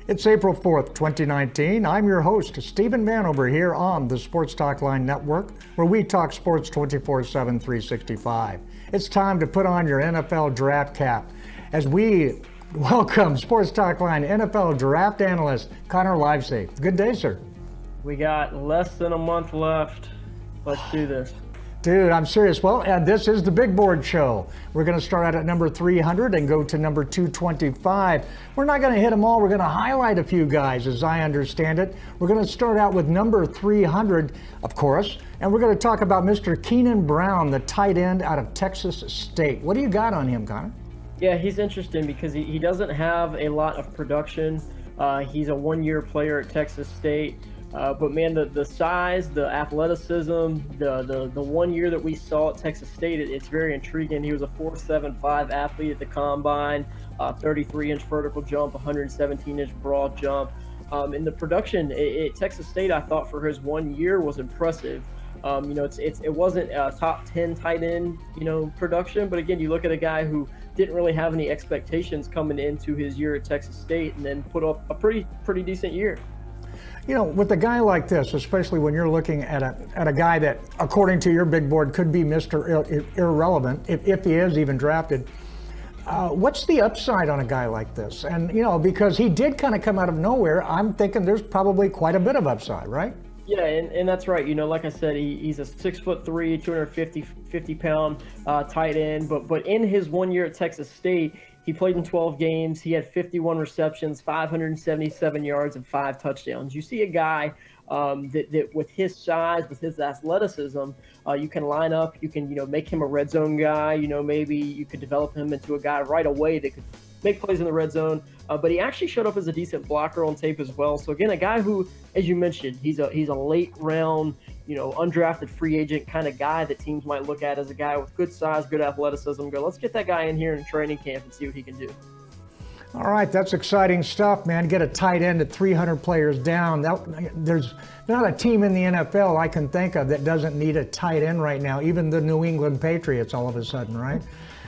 It's April 4th, 2019. I'm your host, Stephen Vanover, here on the SportsTalkLine Network, where we talk sports 24/7, 365. It's time to put on your NFL draft cap as we welcome SportsTalkLine NFL draft analyst, Connor Livesay. Good day, sir. We got less than a month left. Let's do this. Dude, I'm serious. Well, and this is the big board show. We're going to start out at number 300 and go to number 225. We're not going to hit them all. We're going to highlight a few guys, as I understand it. We're going to start out with number 300, of course, and we're going to talk about Mr. Keenan Brown, the tight end out of Texas State. What do you got on him, Connor? Yeah, he's interesting because he doesn't have a lot of production. He's a one-year player at Texas State. But man, the size, the athleticism, the 1 year that we saw at Texas State, it's very intriguing. He was a 4.75 athlete at the combine, 33-inch vertical jump, 117-inch broad jump. And the production at Texas State, I thought for his 1 year was impressive. It wasn't a top 10 tight end, production. But again, you look at a guy who didn't really have any expectations coming into his year at Texas State, and then put up a pretty decent year. With a guy like this, especially when you're looking at a guy that, according to your big board, could be Mr. Irrelevant, if he is even drafted, what's the upside on a guy like this? And, because he did kind of come out of nowhere, I'm thinking there's probably quite a bit of upside, right? Yeah, and that's right. Like I said, he's a 6'3", 250-pound tight end. But in his 1 year at Texas State, he played in 12 games. He had 51 receptions, 577 yards, and 5 touchdowns. You see a guy that with his size, with his athleticism, you can line up. You can make him a red zone guy. Maybe you could develop him into a guy right away that could make plays in the red zone. But he actually showed up as a decent blocker on tape as well. So again, a guy who, as you mentioned, he's a late round, undrafted free agent kind of guy that teams might look at as a guy with good size, good athleticism. Go, let's get that guy in here in training camp and see what he can do. All right, that's exciting stuff, man. Get a tight end at 300 players down. There's not a team in the NFL I can think of that doesn't need a tight end right now, even the New England Patriots all of a sudden, right?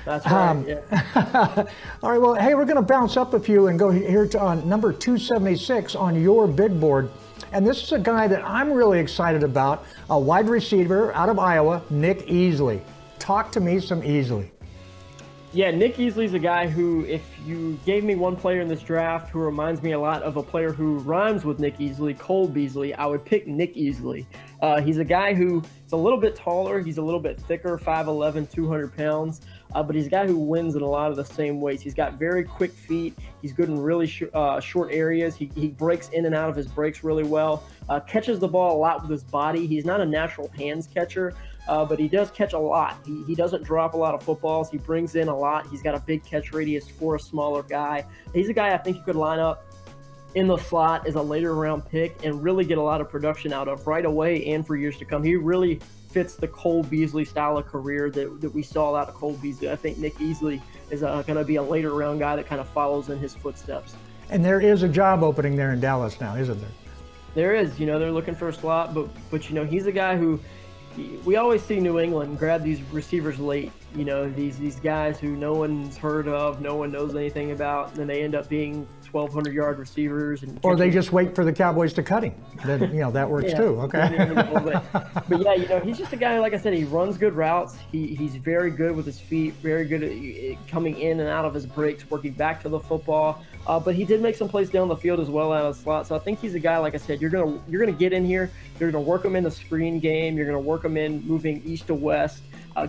That's right, yeah. All right, well, hey, we're going to bounce up a few and go here to number 276 on your big board. And this is a guy that I'm really excited about, a wide receiver out of Iowa, Nick Easley. Talk to me some Easley. Yeah, Nick Easley's a guy who, if you gave me one player in this draft who reminds me a lot of a player who rhymes with Nick Easley, Cole Beasley, I would pick Nick Easley. He's a guy who is a little bit taller. He's a little bit thicker, 5'11", 200 pounds. But he's a guy who wins in a lot of the same ways. He's got very quick feet. He's good in really short areas. He breaks in and out of his breaks really well. Catches the ball a lot with his body. He's not a natural hands catcher, but he does catch a lot. He doesn't drop a lot of footballs. He brings in a lot. He's got a big catch radius for a smaller guy. He's a guy I think you could line up in the slot as a later round pick and really get a lot of production out of right away and for years to come. He really fits the Cole Beasley style of career that we saw out of Cole Beasley. I think Nick Easley is going to be a later round guy that kind of follows in his footsteps. And there is a job opening there in Dallas now, isn't there? There is. They're looking for a slot, but he's a guy who we always see New England grab these receivers late. These guys who no one's heard of, no one knows anything about, and then they end up being 1,200-yard receivers. Or they just wait for the Cowboys to cut him. Then, that works too. Okay. But yeah, he's just a guy, like I said, he runs good routes. He's very good with his feet, very good at coming in and out of his breaks, working back to the football. But he did make some plays down the field as well out of the slot. So I think he's a guy, like I said, you're gonna get in here. You're gonna work him in the screen game. You're gonna work him in moving east to west.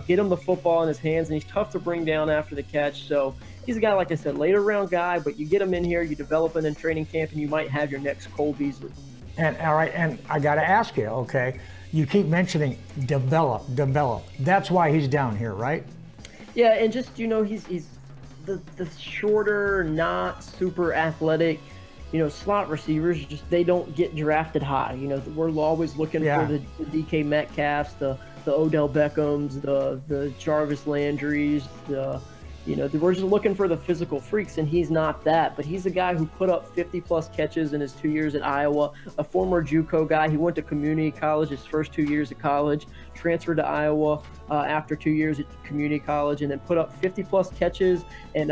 Get him the football in his hands, and he's tough to bring down after the catch. So he's a guy, like I said, later round guy, but you get him in here, you develop him in training camp, and you might have your next Cole Beasley. And all right, and I got to ask you, okay, you keep mentioning develop. That's why he's down here, right? Yeah, and just, he's the shorter, not super athletic, slot receivers, just they don't get drafted high. We're always looking for the DK Metcalfs, the Odell Beckhams, the Jarvis Landrys, You know, we're just looking for the physical freaks, and he's not that. But he's a guy who put up 50-plus catches in his 2 years at Iowa, a former JUCO guy. He went to community college his first 2 years of college, transferred to Iowa after 2 years at community college, and then put up 50-plus catches. And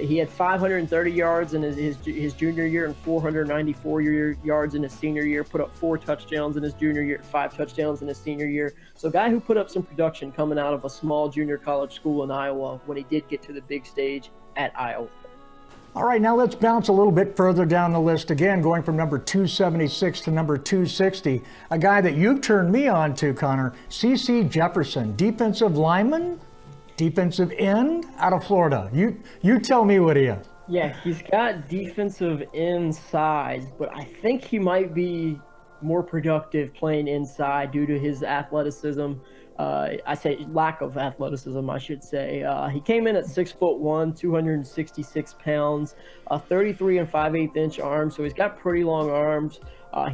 he had 530 yards in his junior year and 494 yards in his senior year, put up 4 touchdowns in his junior year, 5 touchdowns in his senior year. So a guy who put up some production coming out of a small junior college school in Iowa when he did get to the big stage at Iowa. All right, now let's bounce a little bit further down the list again, going from number 276 to number 260. A guy that you've turned me on to, Connor, CC Jefferson, defensive lineman, defensive end out of Florida. You tell me what he is. Yeah, he's got defensive end size, but I think he might be more productive playing inside due to his athleticism. I say lack of athleticism, I should say. He came in at 6'1", 266 pounds, 33 and 5/8 inch arms, so he's got pretty long arms.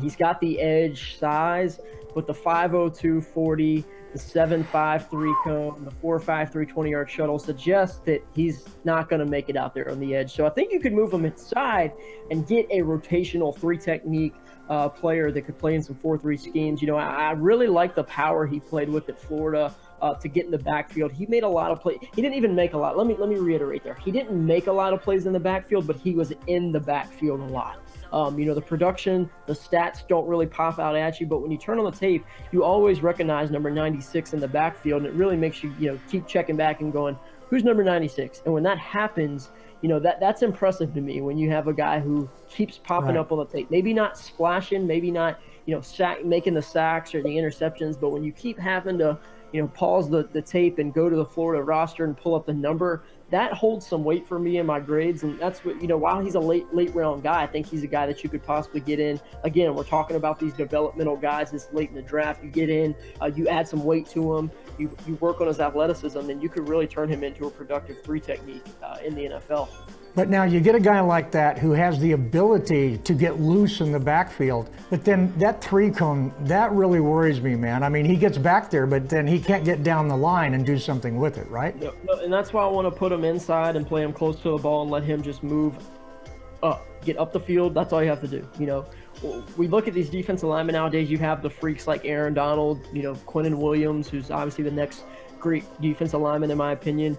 He's got the edge size, but the 5'02", 40, the 7'5" cone, the 4'5" 20-yard shuttle suggests that he's not going to make it out there on the edge. So I think you could move him inside and get a rotational 3 technique player that could play in some 4-3 schemes. You know, I really like the power he played with at Florida to get in the backfield. He made a lot of plays. He didn't even make a lot. Let me reiterate there. He didn't make a lot of plays in the backfield, but he was in the backfield a lot. You know, the production, the stats don't really pop out at you, but when you turn on the tape, you always recognize number 96 in the backfield, and it really makes you, you know, keep checking back and going, who's number 96? And when that happens, you know, that's impressive to me when you have a guy who keeps popping up on the tape. Maybe not splashing, maybe not, you know, making the sacks or the interceptions, but when you keep having to, you know, pause the tape and go to the Florida roster and pull up the number, that holds some weight for me in my grades. And that's what, you know, while he's a late round guy, I think he's a guy that you could possibly get in. Again, we're talking about these developmental guys this late in the draft. You get in, you add some weight to him, you work on his athleticism, and you could really turn him into a productive 3 technique in the NFL. But now you get a guy like that who has the ability to get loose in the backfield, but then that 3 cone, that really worries me, man. I mean, he gets back there, but then he can't get down the line and do something with it, right? No, and that's why I want to put him inside and play him close to the ball and let him just move up, get up the field. That's all you have to do. You know, we look at these defensive linemen nowadays. You have the freaks like Aaron Donald, you know, Quinnen Williams, who's obviously the next great defensive lineman in my opinion.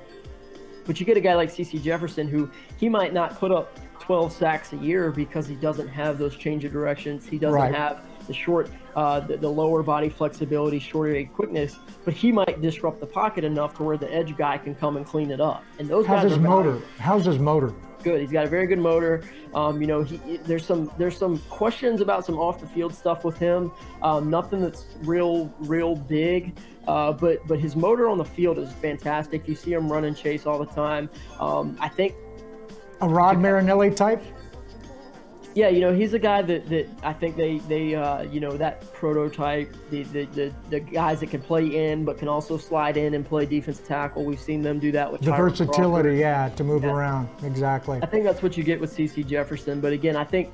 But you get a guy like CC Jefferson, who he might not put up 12 sacks a year because he doesn't have those change of directions. He doesn't have the short, the lower body flexibility, shorter quickness, but he might disrupt the pocket enough to where the edge guy can come and clean it up. And those guys his motor? How's his motor? Good. He's got a very good motor. You know, there's some questions about some off the field stuff with him. Nothing that's real big. But his motor on the field is fantastic. You see him run and chase all the time. I think a Rod Marinelli type. Yeah, you know, he's a guy that I think they you know, that prototype, the guys that can play in but can also slide in and play defensive tackle. We've seen them do that with the versatility, to move around. Exactly. I think that's what you get with CC Jefferson. But again, I think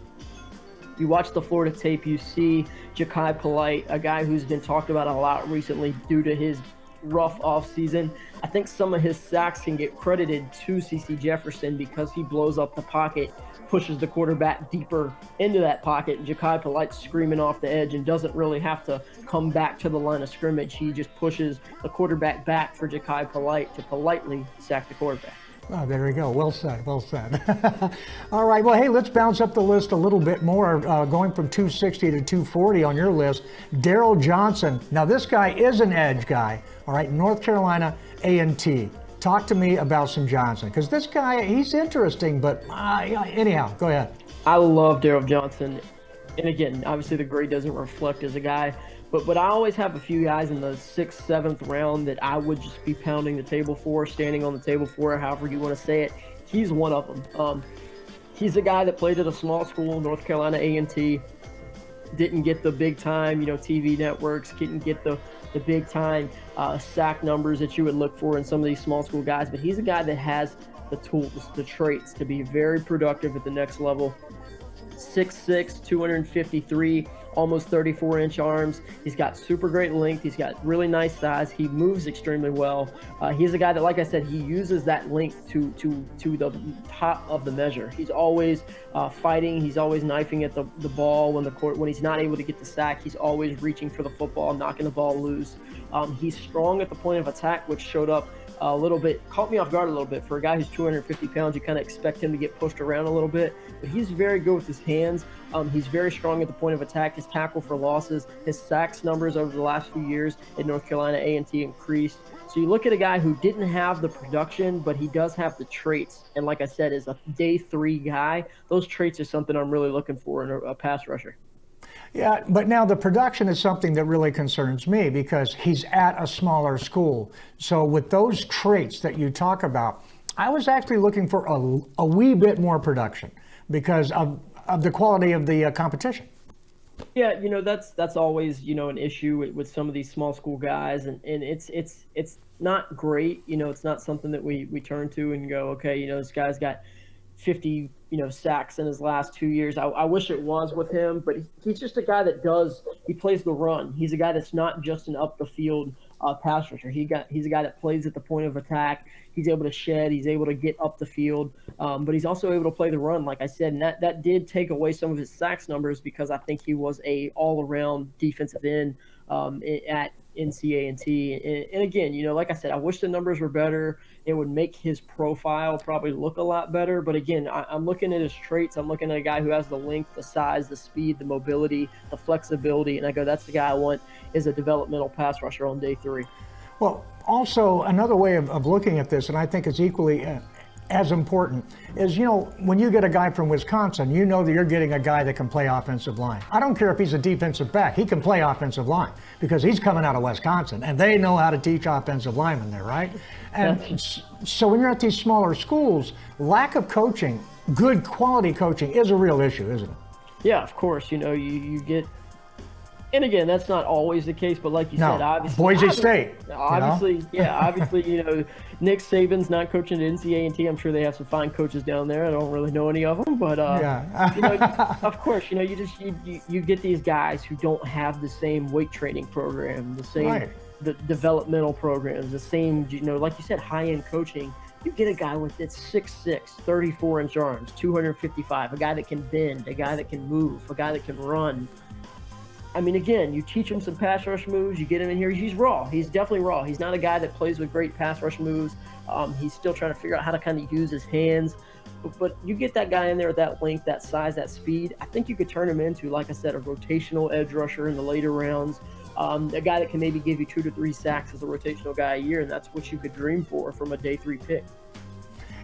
you watch the Florida tape, you see Ja'Kai Polite, a guy who's been talked about a lot recently due to his rough offseason. I think some of his sacks can get credited to CC Jefferson because he blows up the pocket, pushes the quarterback deeper into that pocket, and Ja'Kai Polite's screaming off the edge and doesn't really have to come back to the line of scrimmage. He just pushes the quarterback back for Ja'Kai Polite to politely sack the quarterback. Oh, there we go. Well said. Well said. All right. Well, hey, let's bounce up the list a little bit more, going from 260 to 240 on your list. Darrell Johnson. Now, this guy is an edge guy. All right. North Carolina A&T. Talk to me about some Johnson, because this guy, he's interesting, but anyhow, go ahead. I love Darrell Johnson. And again, obviously the grade doesn't reflect as a guy, but I always have a few guys in the 6th, 7th round that I would just be pounding the table for, standing on the table for, however you want to say it. He's one of them. He's a guy that played at a small school, North Carolina A&T, didn't get the big time, you know, TV networks, didn't get the big time sack numbers that you would look for in some of these small school guys, but he's a guy that has the tools, the traits to be very productive at the next level. 6'6", 253, almost 34-inch arms. He's got super great length. He's got really nice size. He moves extremely well. He's a guy that, like I said, he uses that length to the top of the measure. He's always fighting. He's always knifing at the ball when he's not able to get the sack. He's always reaching for the football, knocking the ball loose. He's strong at the point of attack, which showed up a little bit, caught me off guard a little bit. For a guy who's 250 pounds, you kind of expect him to get pushed around a little bit, but he's very good with his hands. He's very strong at the point of attack. His tackle for losses, his sacks numbers over the last few years at North Carolina A&T increased. So you look at a guy who didn't have the production, but he does have the traits. And like I said, as a day 3 guy, those traits are something I'm really looking for in a pass rusher. Yeah, but now the production is something that really concerns me because he's at a smaller school. So with those traits that you talk about, I was actually looking for a wee bit more production because of the quality of the competition. Yeah, that's always, an issue with some of these small school guys, and it's not great. It's not something that we turn to and go, okay, this guy's got 50 sacks in his last 2 years. I wish it was with him, but he's just a guy that he plays the run. He's a guy that's not just an up the field pass rusher. He's a guy that plays at the point of attack. He's able to shed. He's able to get up the field, but he's also able to play the run, like I said, and that did take away some of his sacks numbers because I think he was a all-around defensive end at NCA&T. And again, like I said, I wish the numbers were better. It would make his profile probably look a lot better. But again, I'm looking at his traits. I'm looking at a guy who has the length, the size, the speed, the mobility, the flexibility. And I go, that's the guy I want as a developmental pass rusher on day 3. Well, also another way of looking at this, and I think it's equally as important, is, when you get a guy from Wisconsin, that you're getting a guy that can play offensive line. I don't care if he's a defensive back. He can play offensive line because he's coming out of Wisconsin, and they know how to teach offensive linemen there, right? And so when you're at these smaller schools, lack of coaching, good quality coaching, is a real issue, isn't it? Yeah, of course. You get... And again, that's not always the case, but like you said, obviously, Boise State. Obviously, Nick Saban's not coaching at NCA&T. I'm sure they have some fine coaches down there. I don't really know any of them, but of course, you get these guys who don't have the same weight training program, the same the developmental programs, the same, like you said, high-end coaching. You get a guy with 6'6", 34-inch arms, 255, a guy that can bend, a guy that can move, a guy that can run. I mean, again, you teach him some pass rush moves, you get him in here, he's raw. He's definitely raw. He's not a guy that plays with great pass rush moves. He's still trying to figure out how to kind of use his hands. But you get that guy in there with that length, that size, that speed, I think you could turn him into, like I said, a rotational edge rusher in the later rounds. A guy that can maybe give you 2 to 3 sacks as a rotational guy a year, and that's what you could dream for from a day 3 pick.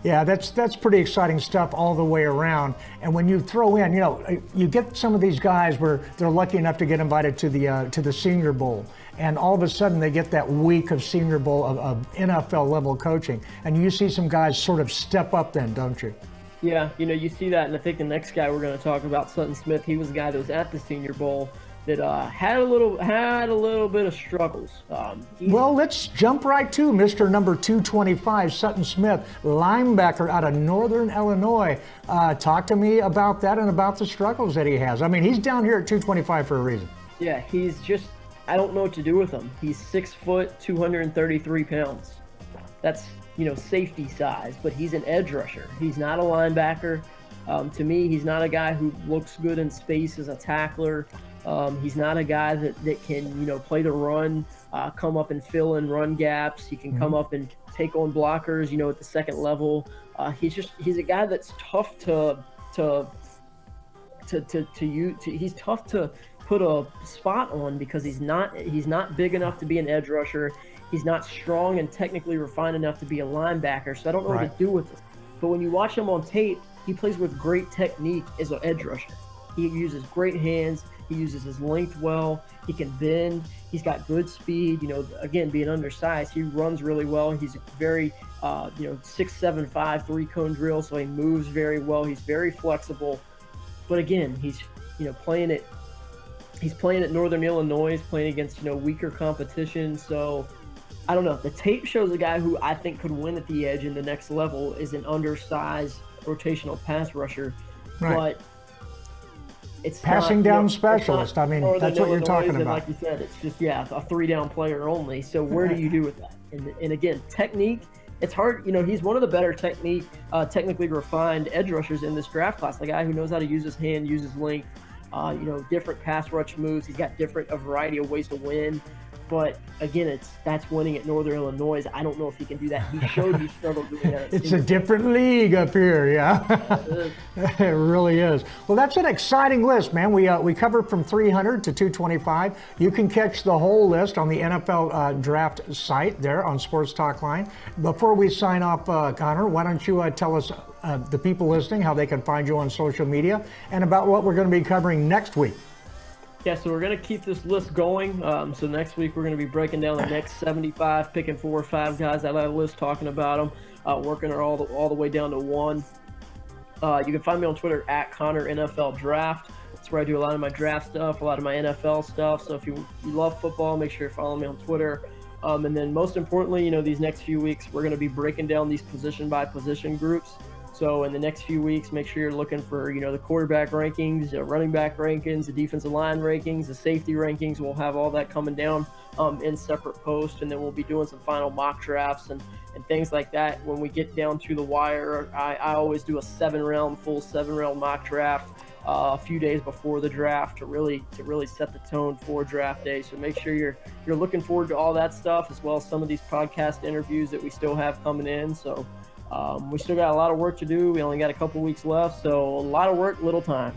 Yeah, that's pretty exciting stuff all the way around. And when you throw in, you get some of these guys where they're lucky enough to get invited to the Senior Bowl, and all of a sudden they get that week of Senior Bowl of NFL level coaching, and you see some guys sort of step up then, don't you? Yeah, you see that, and I think the next guy we're going to talk about, Sutton Smith, he was the guy that was at the Senior Bowl that had a little bit of struggles. Well, let's jump right to Mr. number 225, Sutton Smith, linebacker out of Northern Illinois. Talk to me about that and about the struggles that he has. I mean, he's down here at 225 for a reason. Yeah, he's just, I don't know what to do with him. He's 6 foot, 233 pounds. That's, safety size, but he's an edge rusher. He's not a linebacker. To me, he's not a guy who looks good in space as a tackler. He's not a guy that can, play the run, come up and fill in run gaps. He can come up and take on blockers, at the second level. He's a guy that's tough he's tough to put a spot on because he's not big enough to be an edge rusher. He's not strong and technically refined enough to be a linebacker. So I don't know what to do with it. But when you watch him on tape, he plays with great technique as an edge rusher. He uses great hands. He uses his length well. He can bend. He's got good speed. Again, being undersized, he runs really well. He's very, 6'7", 5", 3-cone drill, so he moves very well. He's very flexible. But again, he's playing at Northern Illinois. He's playing against weaker competition. So I don't know. The tape shows a guy who I think could win at the edge in the next level is an undersized rotational pass rusher. Right. But it's passing not, down it's specialist. not I mean, Northern that's what you're talking Illinois, about. and like you said, it's just a 3-down player only. So where do you do with that? And again, technique. It's hard. He's one of the better technically refined edge rushers in this draft class. The guy who knows how to use his hand, use his length. Different pass rush moves. He's got a variety of ways to win. But again, that's winning at Northern Illinois. I don't know if he can do that. He showed he struggled doing that. It's a different league up here, yeah. It really is. Well, that's an exciting list, man. We covered from 300 to 225. You can catch the whole list on the NFL draft site there on SportsTalkLine. Before we sign off, Connor, why don't you tell us, the people listening, how they can find you on social media and about what we're going to be covering next week. Yeah, so we're going to keep this list going. So next week we're going to be breaking down the next 75, picking 4 or 5 guys out of that list, talking about them, working her all the way down to 1. You can find me on Twitter at Connor NFL Draft. That's where I do a lot of my draft stuff, a lot of my NFL stuff. So if you love football, make sure you follow me on Twitter. And then most importantly, these next few weeks we're going to be breaking down these position by position groups. So in the next few weeks, make sure you're looking for, the quarterback rankings, running back rankings, the defensive line rankings, the safety rankings. We'll have all that coming down in separate posts, and then we'll be doing some final mock drafts and things like that. When we get down to the wire, I always do a full 7-round mock draft a few days before the draft to really set the tone for draft day. So make sure you're looking forward to all that stuff, as well as some of these podcast interviews that we still have coming in. So we still got a lot of work to do. We only got a couple weeks left, so a lot of work, little time.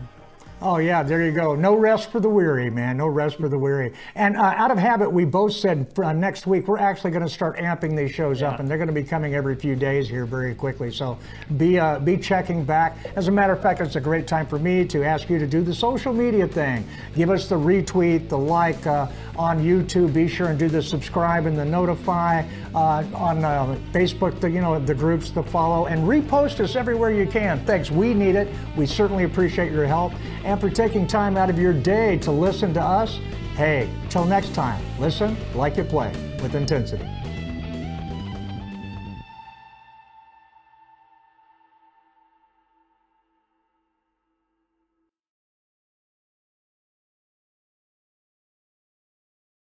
Oh, yeah, there you go. No rest for the weary, man. No rest for the weary. And out of habit, we both said next week we're actually going to start amping these shows up, and they're going to be coming every few days here very quickly. So be checking back. As a matter of fact, it's a great time for me to ask you to do the social media thing. Give us the retweet, the like on YouTube. Be sure and do the subscribe and the notify on Facebook, the groups to follow, and repost us everywhere you can. Thanks. We need it. We certainly appreciate your help. And for taking time out of your day to listen to us. Hey, till next time, listen like you play with intensity.